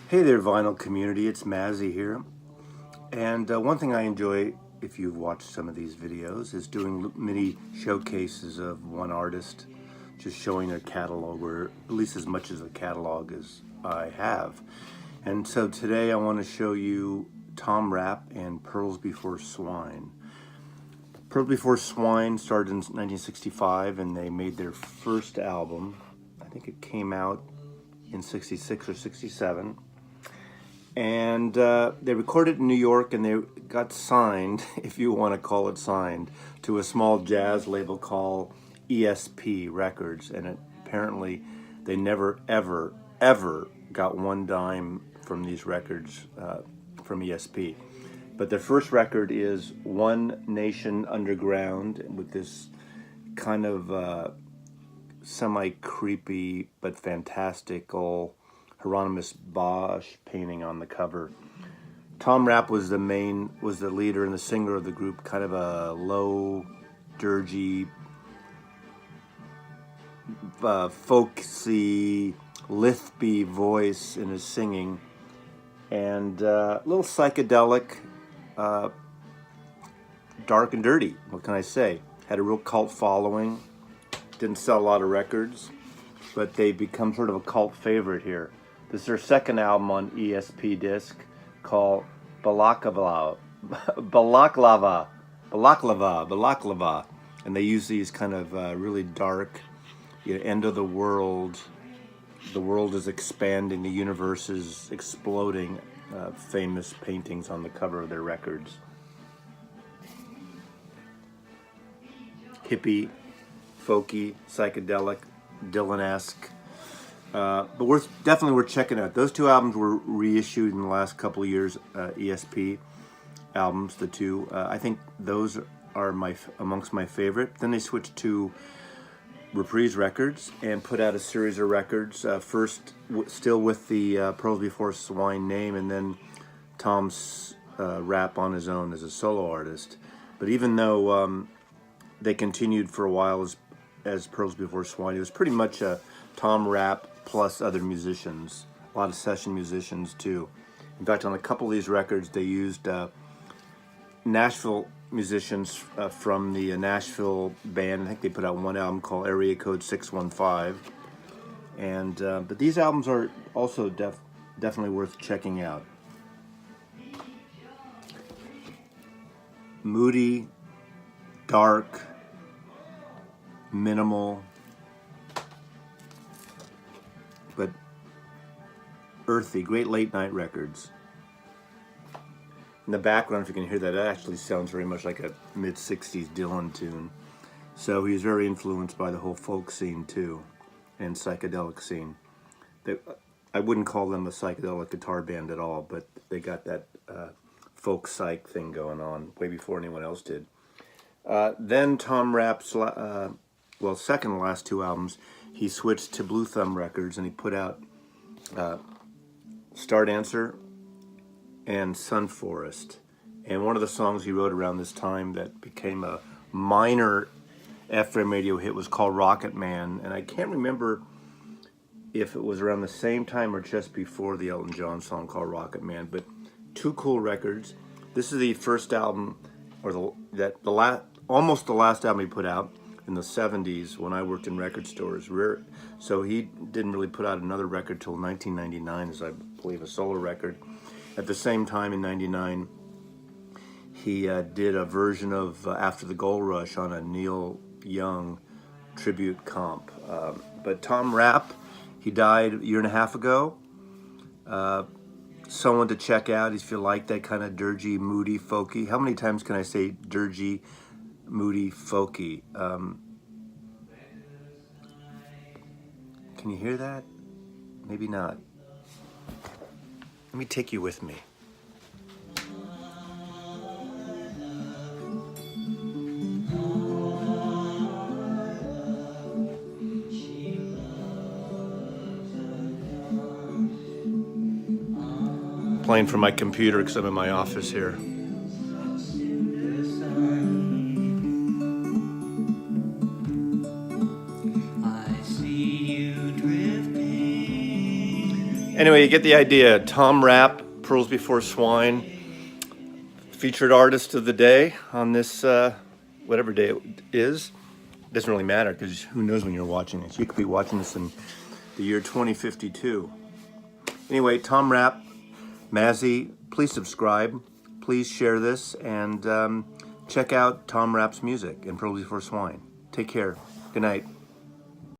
Hey there, vinyl community. It's Mazzy here. And one thing I enjoy, if you've watched some of these videos, is doing mini showcases of one artist, just showing their catalog, or at least as much as a catalog as I have. And so today I want to show you Tom Rapp and Pearls Before Swine. Pearls Before Swine started in 1965, and they made their first album. I think it came out in 66 or 67. And they recorded in New York, and they got signed, if you want to call it signed, to a small jazz label called ESP Records. And apparently they never, ever, ever got one dime from these records from ESP. But their first record is One Nation Underground, with this kind of semi-creepy but fantastical Hieronymus Bosch painting on the cover. Tom Rapp was the leader and the singer of the group, kind of a low, dirgy, folksy, lispy voice in his singing, and a little psychedelic, dark and dirty. What can I say? Had a real cult following. Didn't sell a lot of records, but they become sort of a cult favorite here. This is their second album on ESP disc, called Balaklava, and they use these kind of really dark, end of the world is expanding, the universe is exploding, famous paintings on the cover of their records. Hippie, folky, psychedelic, Dylan-esque. But definitely worth checking out. Those two albums were reissued in the last couple of years, ESP albums, the two. I think those are amongst my favorite. Then they switched to Reprise Records and put out a series of records. First, still with the Pearls Before Swine name, and then Tom's Rapp on his own as a solo artist. But even though they continued for a while as Pearls Before Swine, it was pretty much a Tom Rapp plus other musicians, a lot of session musicians too. In fact, on a couple of these records, they used Nashville musicians from the Nashville band. I think they put out one album called Area Code 615. And but these albums are also definitely worth checking out. Moody, dark, minimal, but earthy, great late night records. In the background, if you can hear that, it actually sounds very much like a mid-60s Dylan tune. So he's very influenced by the whole folk scene too, and psychedelic scene. I wouldn't call them a psychedelic guitar band at all, but they got that folk psych thing going on way before anyone else did. Then Tom Rapp's second to last two albums, he switched to Blue Thumb Records, and he put out Star Dancer and Sun Forest. And one of the songs he wrote around this time that became a minor FM radio hit was called Rocket Man. And I can't remember if it was around the same time or just before the Elton John song called Rocket Man, but two cool records. This is the first album, or almost the last album he put out in the 70s when I worked in record stores. So he didn't really put out another record till 1999, as I believe, a solo record. At the same time, in 99, he did a version of After the Gold Rush on a Neil Young tribute comp. But Tom Rapp, he died a year and a half ago. Someone to check out if you like that kind of dirgy, moody, folky. How many times can I say dirgy, moody, folky? Can you hear that? Maybe not. Let me take you with me. Playing from my computer because I'm in my office here. Anyway, you get the idea. Tom Rapp, Pearls Before Swine, featured artist of the day on this, whatever day it is. Doesn't really matter because who knows when you're watching this. You could be watching this in the year 2052. Anyway, Tom Rapp, Mazzy, please subscribe. Please share this and check out Tom Rapp's music and Pearls Before Swine. Take care. Good night.